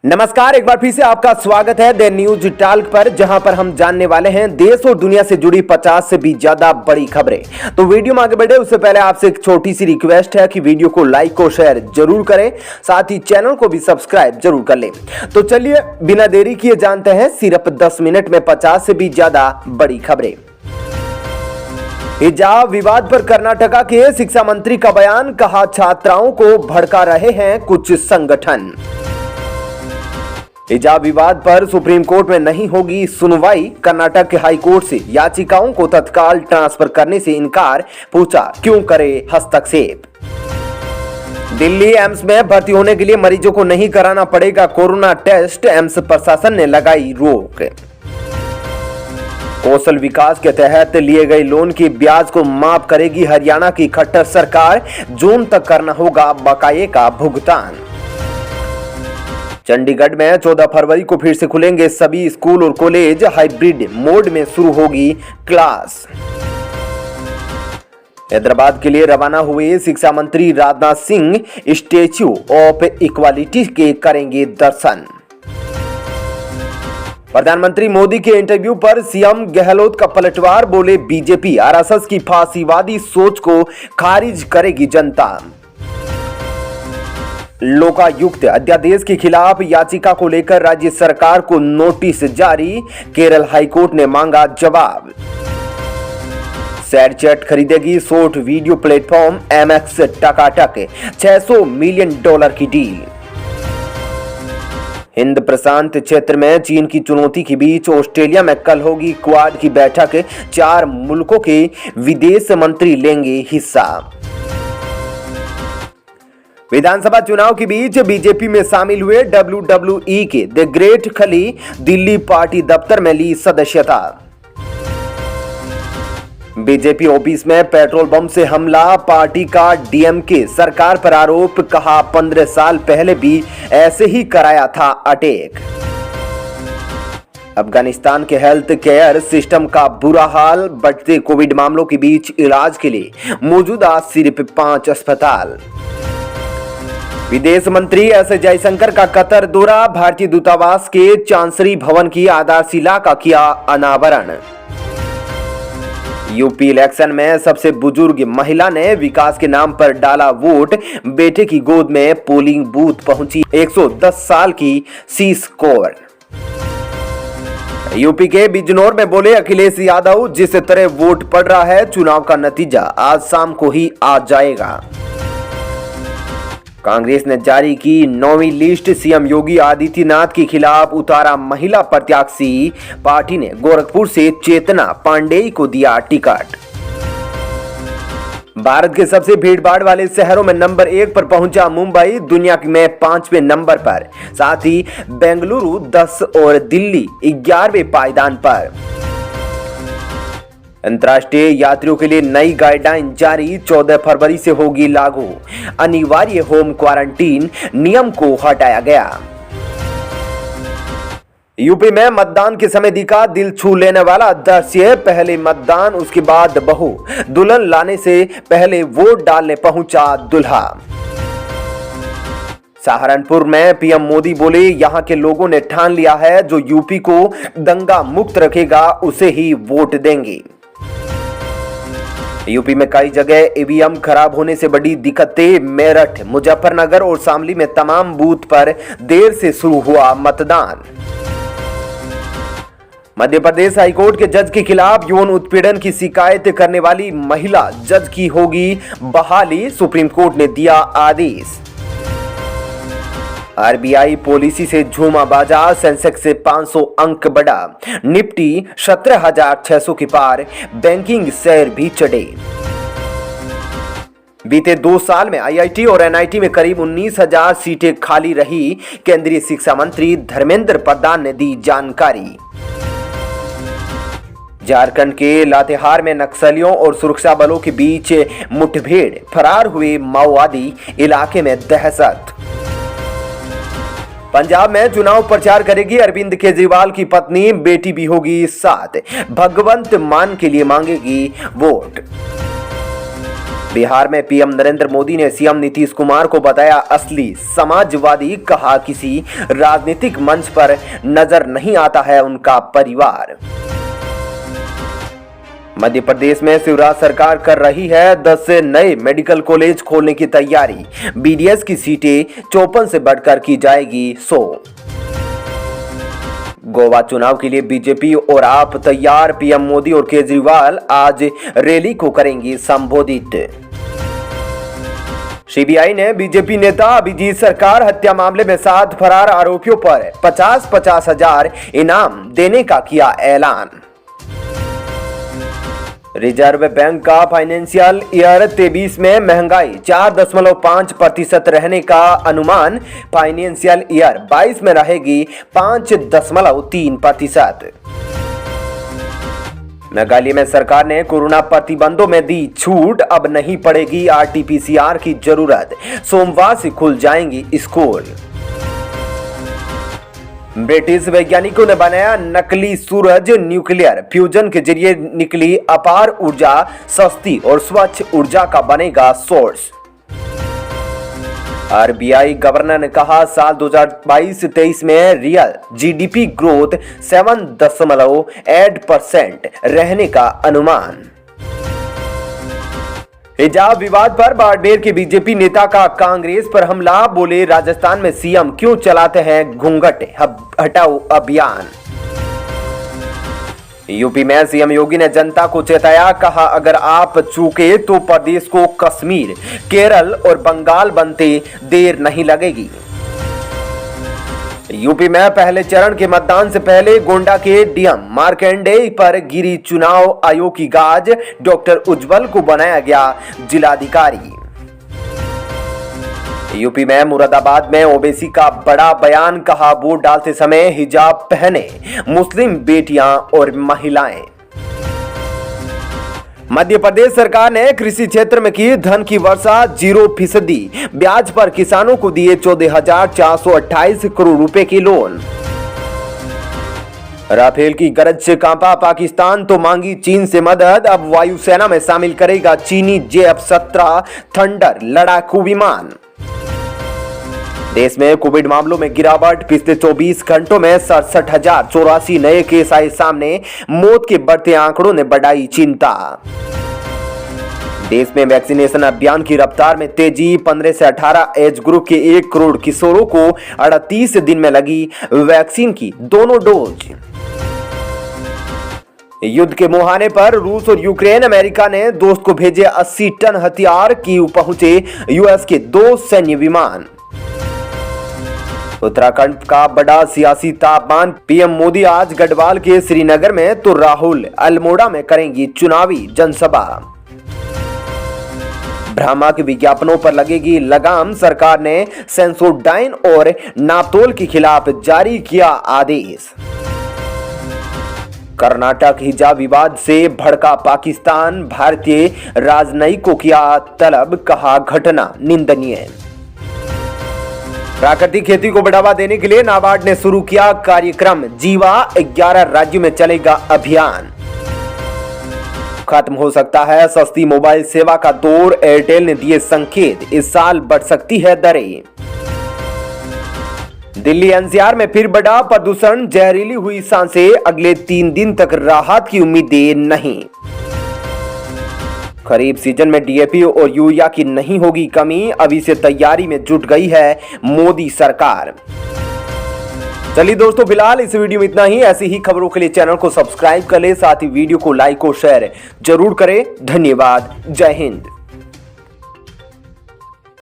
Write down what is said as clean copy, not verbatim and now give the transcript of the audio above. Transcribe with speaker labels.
Speaker 1: नमस्कार, एक बार फिर से आपका स्वागत है द न्यूज टॉक पर, जहां पर हम जानने वाले हैं देश और दुनिया से जुड़ी 50 से भी ज्यादा बड़ी खबरें। तो वीडियो में आगे बढ़े उससे पहले आपसे एक छोटी सी रिक्वेस्ट है कि वीडियो को लाइक और शेयर जरूर करें, साथ ही चैनल को भी सब्सक्राइब जरूर कर लें। तो चलिए बिना देरी किए जानते हैं सिर्फ 10 मिनट में 50 से भी ज्यादा बड़ी खबरें। हिजाब विवाद पर कर्नाटका के शिक्षा मंत्री का बयान, कहा छात्राओं को भड़का रहे हैं कुछ संगठन। हिजाब विवाद पर सुप्रीम कोर्ट में नहीं होगी सुनवाई, कर्नाटक के हाई कोर्ट से याचिकाओं को तत्काल ट्रांसफर करने से इनकार, पूछा क्यों करे हस्तक्षेप। दिल्ली एम्स में भर्ती होने के लिए मरीजों को नहीं कराना पड़ेगा कोरोना टेस्ट, एम्स प्रशासन ने लगाई रोक। कौशल विकास के तहत लिए गए लोन की ब्याज को माफ करेगी हरियाणा की खट्टर सरकार, जून तक करना होगा बकाये का भुगतान। चंडीगढ़ में 14 फरवरी को फिर से खुलेंगे सभी स्कूल और कॉलेज, हाइब्रिड मोड में शुरू होगी क्लास। हैदराबाद के लिए रवाना हुए शिक्षा मंत्री Rajnath Singh statue of equality के करेंगे दर्शन। प्रधानमंत्री मोदी के इंटरव्यू पर सीएम गहलोत का पलटवार, बोले बीजेपी आरएसएस की फांसीवादी सोच को खारिज करेगी जनता। लोकायुक्त अध्यादेश के खिलाफ याचिका को लेकर राज्य सरकार को नोटिस जारी, केरल हाईकोर्ट ने मांगा जवाब। शेयरचैट खरीदेगी शॉर्ट वीडियो प्लेटफॉर्म एमएक्स टकाटक, $600 मिलियन की डील। हिंद प्रशांत क्षेत्र में चीन की चुनौती के बीच ऑस्ट्रेलिया में कल होगी क्वाड की बैठक, 4 मुल्कों के विदेश मंत्री लेंगे हिस्सा। विधानसभा चुनाव के बीच बीजेपी में शामिल हुए WWE के द ग्रेट खली, दिल्ली पार्टी दफ्तर में ली सदस्यता। बीजेपी ऑफिस में पेट्रोल बम से हमला, पार्टी का डीएमके सरकार पर आरोप, कहा 15 साल पहले भी ऐसे ही कराया था अटैक। अफगानिस्तान के हेल्थ केयर सिस्टम का बुरा हाल, बढ़ते कोविड मामलों के बीच इलाज के लिए मौजूदा सिर्फ 5 अस्पताल। विदेश मंत्री एस जयशंकर का कतर दौरा, भारतीय दूतावास के चांसरी भवन की आधारशिला का किया अनावरण। यूपी इलेक्शन में सबसे बुजुर्ग महिला ने विकास के नाम पर डाला वोट, बेटे की गोद में पोलिंग बूथ पहुंची 110 साल की शीश कौर। यूपी के बिजनौर में बोले अखिलेश यादव, जिस तरह वोट पड़ रहा है चुनाव का नतीजा आज शाम को ही आ जाएगा। कांग्रेस ने जारी की 9वीं लिस्ट, सीएम योगी आदित्यनाथ के खिलाफ उतारा महिला प्रत्याशी, पार्टी ने गोरखपुर से चेतना पांडेय को दिया टिकट। भारत के सबसे भीड़भाड़ वाले शहरों में नंबर 1 पर पहुंचा मुंबई, दुनिया में 5वें नंबर पर, साथ ही बेंगलुरु 10 और दिल्ली 11वें पायदान पर। अंतर्राष्ट्रीय यात्रियों के लिए नई गाइडलाइन जारी, 14 फरवरी से होगी लागू, अनिवार्य होम क्वारंटीन नियम को हटाया गया। यूपी में मतदान के समय दिखा दिल छू लेने वाला दृश्य, पहले मतदान उसके बाद बहू, दुल्हन लाने से पहले वोट डालने पहुंचा दूल्हा। सहारनपुर में पीएम मोदी बोले यहां के लोगों ने ठान लिया है, जो यूपी को दंगा मुक्त रखेगा उसे ही वोट देंगे। यूपी में कई जगह ईवीएम खराब होने से बड़ी दिक्कतें, मेरठ, मुजफ्फरनगर और शामली में तमाम बूथ पर देर से शुरू हुआ मतदान। मध्य प्रदेश हाईकोर्ट के जज के खिलाफ यौन उत्पीड़न की शिकायत करने वाली महिला जज की होगी बहाली, सुप्रीम कोर्ट ने दिया आदेश। आरबीआई पॉलिसी से झूमा बाजार, सेंसेक्स से 500 अंक बढ़ा, निफ्टी 17,600 के पार, बैंकिंग शेयर भी चढ़े। बीते 2 साल में आईआईटी और एनआईटी में करीब 19,000 सीटें खाली रही, केंद्रीय शिक्षा मंत्री धर्मेंद्र प्रधान ने दी जानकारी। झारखंड के लातेहार में नक्सलियों और सुरक्षा बलों के बीच मुठभेड़, फरार हुए माओवादी, इलाके में दहशत। पंजाब में चुनाव प्रचार करेगी अरविंद केजरीवाल की पत्नी, बेटी भी होगी साथ, भगवंत मान के लिए मांगेगी वोट। बिहार में पीएम नरेंद्र मोदी ने सीएम नीतीश कुमार को बताया असली समाजवादी, कहा किसी राजनीतिक मंच पर नजर नहीं आता है उनका परिवार। मध्य प्रदेश में शिवराज सरकार कर रही है 10 नए मेडिकल कॉलेज खोलने की तैयारी। बीडीएस की सीटें 54 से बढ़कर की जाएगी 100। गोवा चुनाव के लिए बीजेपी और आप तैयार, पीएम मोदी और केजरीवाल आज रैली को करेंगी संबोधित। सीबीआई ने बीजेपी नेता अभिजीत सरकार हत्या मामले में 7 फरार आरोपियों पर 50-50 हजार इनाम देने का किया ऐलान। रिजर्व बैंक का फाइनेंशियल ईयर 23 में महंगाई 4.5% रहने का अनुमान। फाइनेंशियल ईयर 22 में रहेगी 5.3%। मेघालय में सरकार ने कोरोना प्रतिबंधों में दी छूट, अब नहीं पड़ेगी आरटीपीसीआर की जरूरत। सोमवार से खुल जाएंगी स्कूल। ब्रिटिश वैज्ञानिकों ने बनाया नकली सूरज, न्यूक्लियर फ्यूजन के जरिए निकली अपार ऊर्जा, सस्ती और स्वच्छ ऊर्जा का बनेगा सोर्स। आरबीआई गवर्नर ने कहा साल 2022-23 में रियल जीडीपी ग्रोथ 7.8% रहने का अनुमान। हिजाब विवाद पर बाड़मेर के बीजेपी नेता का कांग्रेस पर हमला, बोले राजस्थान में सीएम क्यों चलाते हैं घूंघट हटाओ अभियान। यूपी में सीएम योगी ने जनता को चेताया, कहा अगर आप चूके तो प्रदेश को कश्मीर, केरल और बंगाल बनते देर नहीं लगेगी। यूपी में पहले चरण के मतदान से पहले गोंडा के डीएम मार्कंडेय पर गिरी चुनाव आयोग की गाज, डॉक्टर उज्जवल को बनाया गया जिलाधिकारी। यूपी में मुरादाबाद में ओवैसी का बड़ा बयान, कहा वोट डालते समय हिजाब पहने मुस्लिम बेटियां और महिलाएं। मध्य प्रदेश सरकार ने कृषि क्षेत्र में की धन की वर्षा, 0% ब्याज पर किसानों को दिए 14,428 करोड़ रुपए की लोन। राफेल की गरज से कांपा पाकिस्तान, तो मांगी चीन से मदद, अब वायुसेना में शामिल करेगा चीनी JF-17 थंडर लड़ाकू विमान। देश में कोविड मामलों में गिरावट, पिछले 24 घंटों में 67,084 नए केस आए सामने, मौत के बढ़ते आंकड़ों ने बढ़ाई चिंता। देश में वैक्सीनेशन अभियान की रफ्तार में तेजी, 15 से 18 एज ग्रुप के 1 करोड़ किशोरों को 38 दिन में लगी वैक्सीन की दोनों डोज। युद्ध के मुहाने पर रूस और यूक्रेन, अमेरिका ने दोस्त को भेजे 80 टन हथियार, कीव पहुंचे यूएस के 2 सैन्य विमान। उत्तराखंड का बड़ा सियासी तापमान, पीएम मोदी आज गढ़वाल के श्रीनगर में तो राहुल अल्मोड़ा में करेंगी चुनावी जनसभा। भ्रामक विज्ञापनों पर लगेगी लगाम, सरकार ने सेंसोडाइन और नाप्तोल के खिलाफ जारी किया आदेश। कर्नाटक हिजाब विवाद से भड़का पाकिस्तान, भारतीय राजनयिक को किया तलब, कहा घटना निंदनीय। प्राकृतिक खेती को बढ़ावा देने के लिए नाबार्ड ने शुरू किया कार्यक्रम जीवा, 11 राज्यों में चलेगा अभियान। खत्म हो सकता है सस्ती मोबाइल सेवा का दौर, एयरटेल ने दिए संकेत, इस साल बढ़ सकती है दरें। दिल्ली एनसीआर में फिर बढ़ा प्रदूषण, जहरीली हुई सांसें, अगले 3 दिन तक राहत की उम्मीदें नहीं। खरीफ सीजन में डीएपी और यूरिया की नहीं होगी कमी, अभी से तैयारी में जुट गई है मोदी सरकार। चलिए दोस्तों, फिलहाल इस वीडियो में इतना ही। ऐसी ही खबरों के लिए चैनल को सब्सक्राइब कर ले, साथ ही वीडियो को लाइक और शेयर जरूर करें। धन्यवाद। जय हिंद।